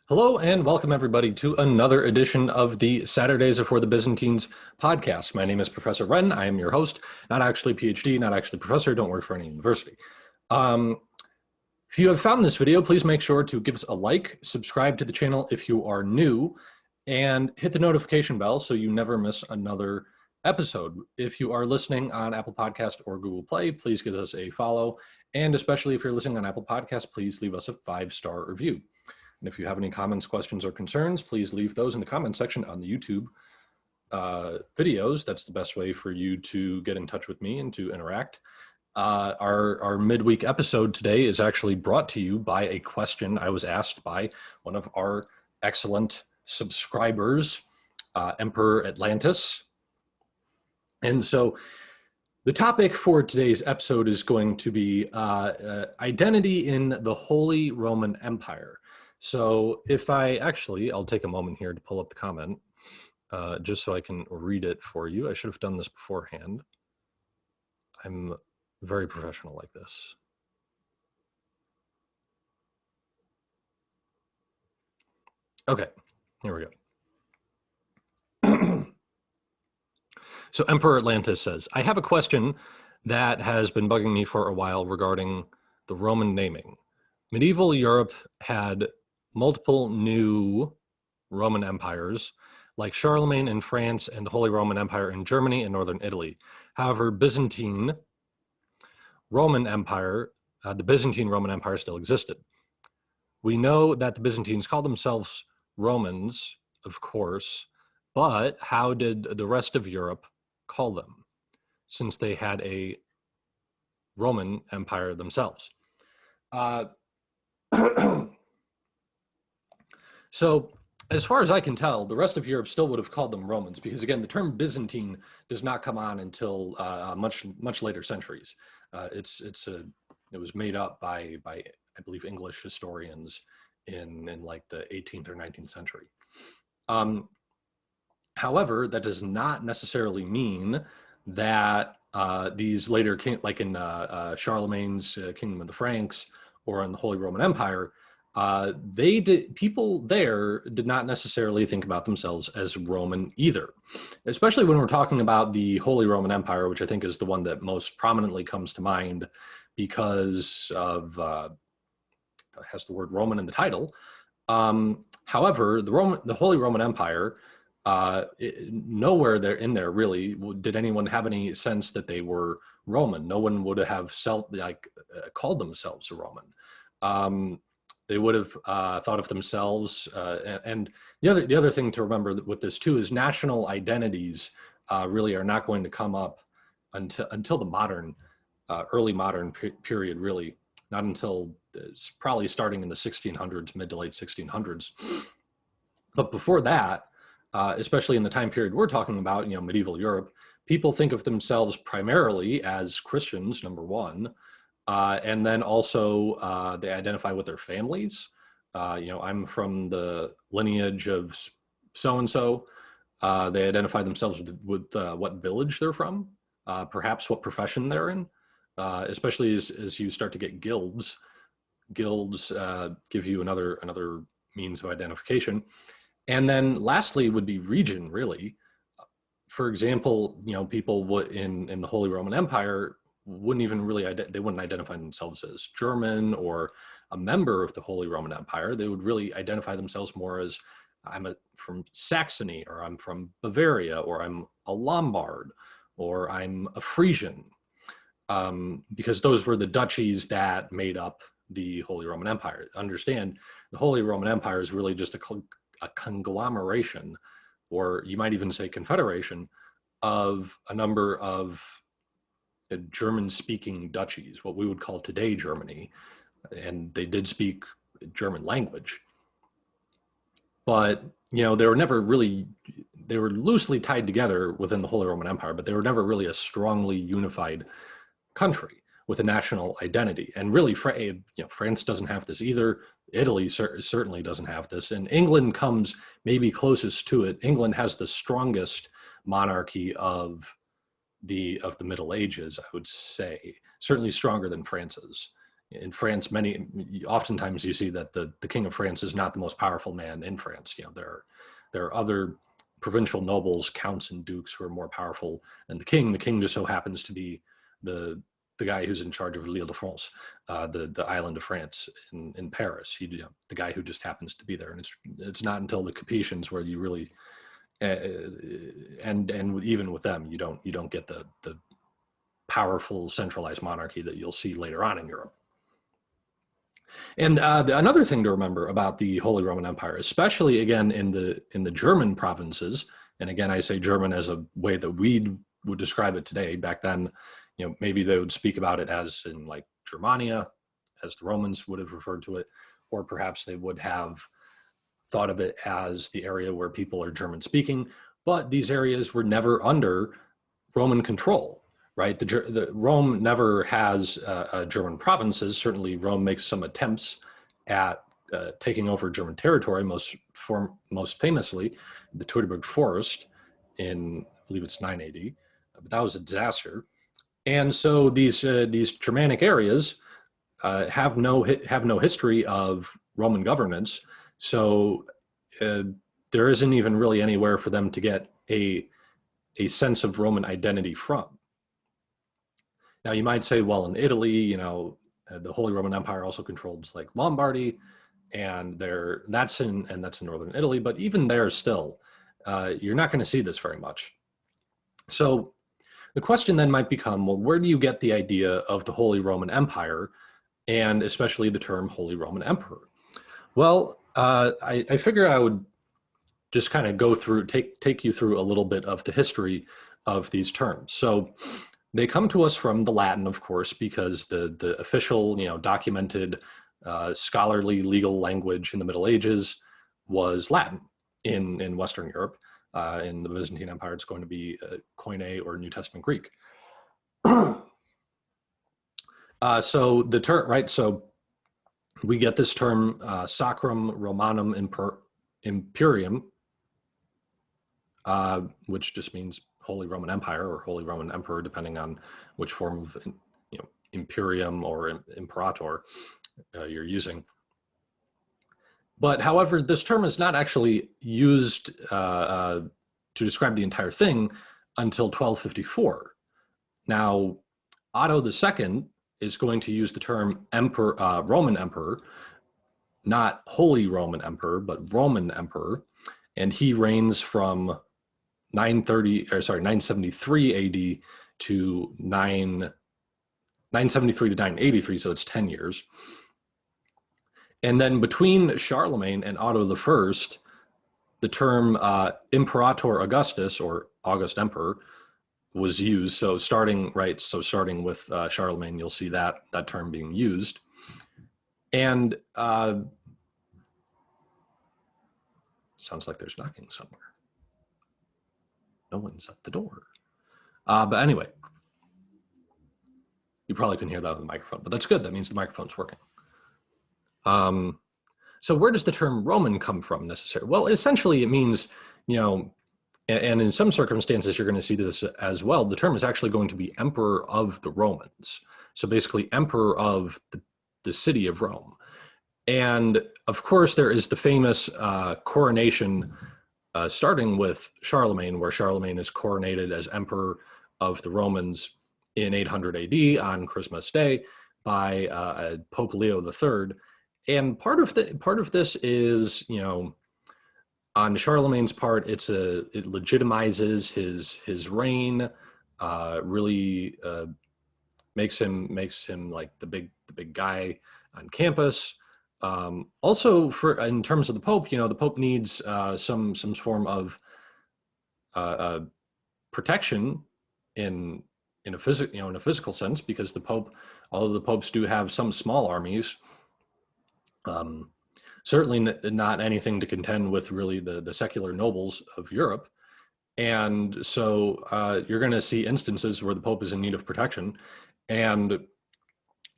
Hello and welcome everybody to another edition of the Saturdays Before the Byzantines podcast. My name is Professor Wren. I am your host, not actually PhD, not actually professor, don't work for any university. If you have found this video, please make sure to give us a like, subscribe to the channel if you are new, and hit the notification bell so you never miss another episode. If you are listening on Apple Podcast or Google Play, please give us a follow. And especially if you're listening on Apple Podcast, please leave us a 5-star review. And if you have any comments, questions, or concerns, please leave those in the comment section on the YouTube videos. That's the best way for you to get in touch with me and to interact. Our midweek episode today is actually brought to you by a question I was asked by one of our excellent subscribers, Emperor Atlantis. And so the topic for today's episode is going to be identity in the Holy Roman Empire. So if I'll take a moment here to pull up the comment just so I can read it for you. I should have done this beforehand. I'm very professional like this. Okay, here we go. So Emperor Atlantis says, I have a question that has been bugging me for a while regarding the Roman naming. Medieval Europe had multiple new Roman empires, like Charlemagne in France and the Holy Roman Empire in Germany and northern Italy. However, the Byzantine Roman Empire still existed. We know that the Byzantines called themselves Romans, of course, but how did the rest of Europe call them, since they had a Roman Empire themselves? So as far as I can tell, the rest of Europe still would have called them Romans, because again, the term Byzantine does not come on until much later centuries. It was made up by I believe English historians in like the 18th or 19th century. However, that does not necessarily mean that these later like in Charlemagne's Kingdom of the Franks or in the Holy Roman Empire, people there did not necessarily think about themselves as Roman either, especially when we're talking about the Holy Roman Empire, which I think is the one that most prominently comes to mind because of has the word Roman in the title. However, the Holy Roman Empire, nowhere there really did anyone have any sense that they were Roman. No one would have called themselves a Roman. They would have thought of themselves, and the other thing to remember with this too is national identities really are not going to come up until the modern, early modern period. Really, not until it's probably starting in the 1600s, mid to late 1600s. But before that, especially in the time period we're talking about, medieval Europe, people think of themselves primarily as Christians, number one. And then also they identify with their families. I'm from the lineage of so-and-so. They identify themselves with what village they're from, perhaps what profession they're in, especially as you start to get guilds. Guilds give you another means of identification. And then lastly would be region, really. For example, people would in the Holy Roman Empire wouldn't even really, they wouldn't identify themselves as German or a member of the Holy Roman Empire. They would really identify themselves more as I'm from Saxony, or I'm from Bavaria, or I'm a Lombard, or I'm a Frisian, because those were the duchies that made up the Holy Roman Empire. Understand, the Holy Roman Empire is really just a conglomeration, or you might even say confederation, of a number of German-speaking duchies, what we would call today Germany, and they did speak German language. But, they were loosely tied together within the Holy Roman Empire, but they were never really a strongly unified country with a national identity. And really, France doesn't have this either. Italy certainly doesn't have this. And England comes maybe closest to it. England has the strongest monarchy of the Middle Ages, I would say, certainly stronger than France's. In France, oftentimes you see that the king of France is not the most powerful man in France. There are other provincial nobles, counts and dukes who are more powerful than the king. The king just so happens to be the guy who's in charge of l'Île-de-France, the island of France in Paris. The guy who just happens to be there. And it's not until the Capetians where you really, and even with them, you don't get the powerful centralized monarchy that you'll see later on in Europe. And another thing to remember about the Holy Roman Empire, especially again in the German provinces, and again I say German as a way that we would describe it today. Back then, maybe they would speak about it as in like Germania, as the Romans would have referred to it, or perhaps they would have thought of it as the area where people are German speaking. But these areas were never under Roman control. Right, Rome never has German provinces. Certainly, Rome makes some attempts at taking over German territory. Most famously, the Teutoburg Forest in, I believe it's 9 AD. But that was a disaster. And so these Germanic areas have no history of Roman governance. So there isn't even really anywhere for them to get a sense of Roman identity from. Now you might say, well, in Italy, the Holy Roman Empire also controls like Lombardy, and that's in northern Italy. But even there, still, you're not going to see this very much. So the question then might become, well, where do you get the idea of the Holy Roman Empire, and especially the term Holy Roman Emperor? Well, I figure I would just kind of go through, take you through a little bit of the history of these terms. So they come to us from the Latin, of course, because the official, documented scholarly legal language in the Middle Ages was Latin in Western Europe. In the Byzantine Empire, it's going to be Koine or New Testament Greek. So the term, right? So we get this term Sacrum Romanum Imperium, which just means Holy Roman Empire or Holy Roman Emperor, depending on which form of imperium or imperator you're using. But however, this term is not actually used to describe the entire thing until 1254. Now, Otto II is going to use the term Roman Emperor, not Holy Roman Emperor, but Roman Emperor, and he reigns from 973 AD to 973 to 983, so it's 10 years. And then between Charlemagne and Otto I, the term Imperator Augustus, or August Emperor, was used. So starting with Charlemagne, you'll see that term being used. And sounds like there's knocking somewhere. No one's at the door. But anyway, you probably couldn't hear that on the microphone, but that's good. That means the microphone's working. So where does the term Roman come from necessarily? Well, essentially it means, and in some circumstances, you're going to see this as well. The term is actually going to be Emperor of the Romans. So basically Emperor of the city of Rome. And of course, there is the famous coronation starting with Charlemagne, where Charlemagne is coronated as Emperor of the Romans in 800 AD on Christmas Day by Pope Leo III. And part of this is, on Charlemagne's part, it legitimizes his reign, really makes him like the big guy on campus. Also, in terms of the Pope, the Pope needs some form of protection in a physical sense, because although the popes do have some small armies, certainly not anything to contend with really the secular nobles of Europe. And so you're going to see instances where the Pope is in need of protection, and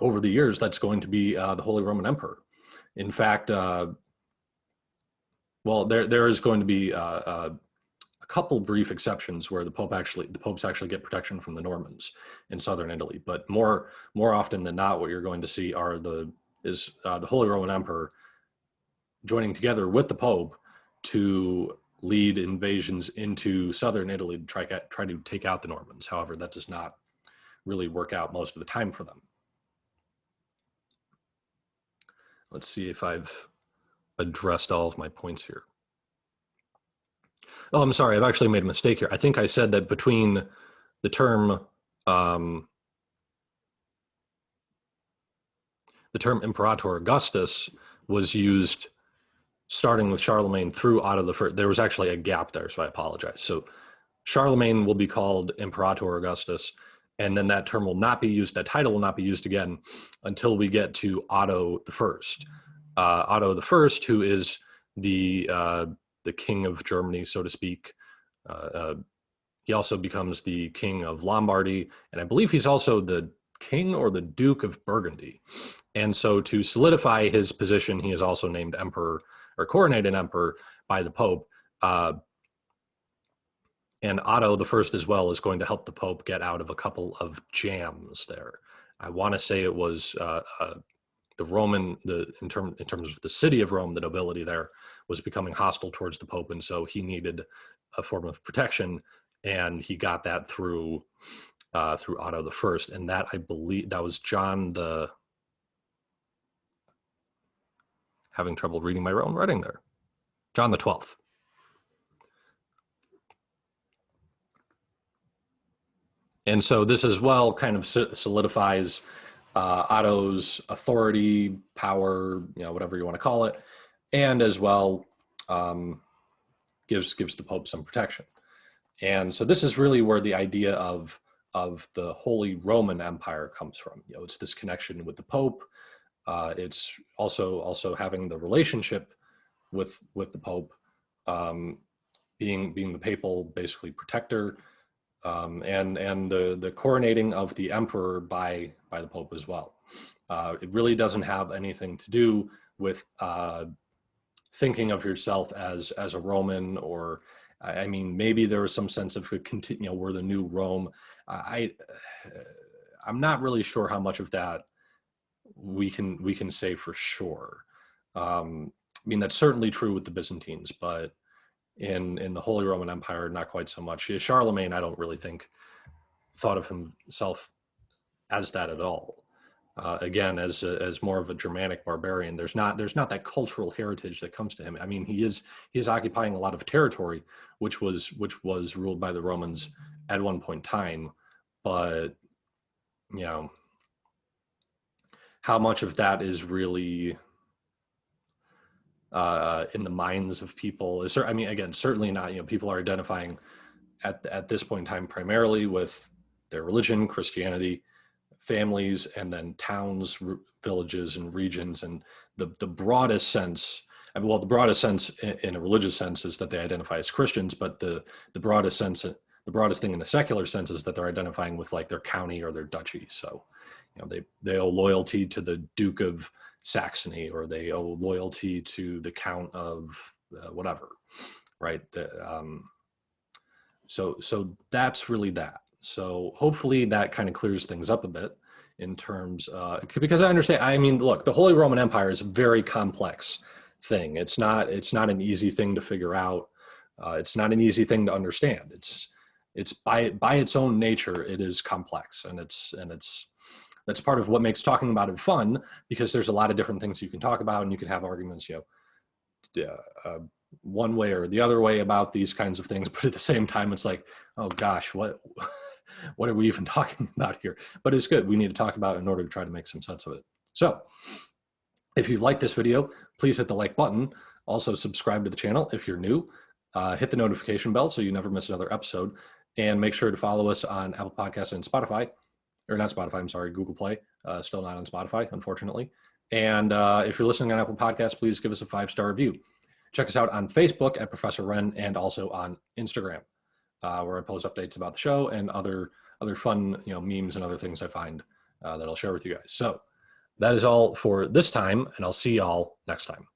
over the years, that's going to be the Holy Roman Emperor. In fact, there is going to be a couple brief exceptions where the popes actually get protection from the Normans in southern Italy, but more often than not, what you're going to see are the Holy Roman Emperor joining together with the Pope to lead invasions into southern Italy to try to take out the Normans. However, that does not really work out most of the time for them. Let's see if I've addressed all of my points here. Oh, I'm sorry, I've actually made a mistake here. I think I said that between the term Imperator Augustus was used starting with Charlemagne through Otto I. There was actually a gap there, so I apologize. So Charlemagne will be called Imperator Augustus, and then that term will not be used, that title will not be used again until we get to Otto I. Otto I, who is the king of Germany, so to speak. He also becomes the king of Lombardy, and I believe he's also the king or the Duke of Burgundy. And so to solidify his position, he is also named emperor or coronated emperor by the Pope. And Otto I as well is going to help the Pope get out of a couple of jams there. I want to say it was the Roman, in terms of the city of Rome, the nobility there was becoming hostile towards the Pope, and so he needed a form of protection, and he got that through Otto I, and that, I believe, that was John the, having trouble reading my own writing there, John the 12th. And so this as well kind of solidifies Otto's authority, power, whatever you want to call it, and as well gives the Pope some protection. And so this is really where the idea of the Holy Roman Empire comes from. It's this connection with the Pope. It's also having the relationship with the Pope, being the papal basically protector. And the coronating of the emperor by the Pope as well. It really doesn't have anything to do with thinking of yourself as a Roman, or I mean, maybe there was some sense of we're the new Rome. I'm not really sure how much of that we can say for sure. I mean, that's certainly true with the Byzantines, but in the Holy Roman Empire, not quite so much. Charlemagne, I don't really think thought of himself as that at all. Again, as more of a Germanic barbarian, there's not that cultural heritage that comes to him. I mean, he is occupying a lot of territory, which was ruled by the Romans at one point in time, but how much of that is really in the minds of people is, I mean, again, certainly not. People are identifying at this point in time primarily with their religion, Christianity, families, and then towns, villages, and regions. And the broadest sense, well, the broadest sense in a religious sense is that they identify as Christians, but the broadest thing in a secular sense is that they're identifying with like their county or their duchy. So, they owe loyalty to the Duke of Saxony, or they owe loyalty to the Count of whatever, right? So that's really that. So hopefully that kind of clears things up a bit in terms, because I understand, I mean, look, the Holy Roman Empire is a very complex thing. It's not an easy thing to figure out. It's not an easy thing to understand. It's by its own nature, it is complex, and that's part of what makes talking about it fun, because there's a lot of different things you can talk about, and you can have arguments, one way or the other way about these kinds of things. But at the same time, it's like, oh gosh, what are we even talking about here? But it's good. We need to talk about it in order to try to make some sense of it. So if you've liked this video, please hit the like button. Also subscribe to the channel if you're new. Hit the notification bell so you never miss another episode. And make sure to follow us on Apple Podcasts and Spotify. Or not Spotify, I'm sorry, Google Play. Still not on Spotify, unfortunately. And if you're listening on Apple Podcasts, please give us a 5-star review. Check us out on Facebook at Professor Wren, and also on Instagram, where I post updates about the show and other fun memes and other things I find that I'll share with you guys. So that is all for this time, and I'll see y'all next time.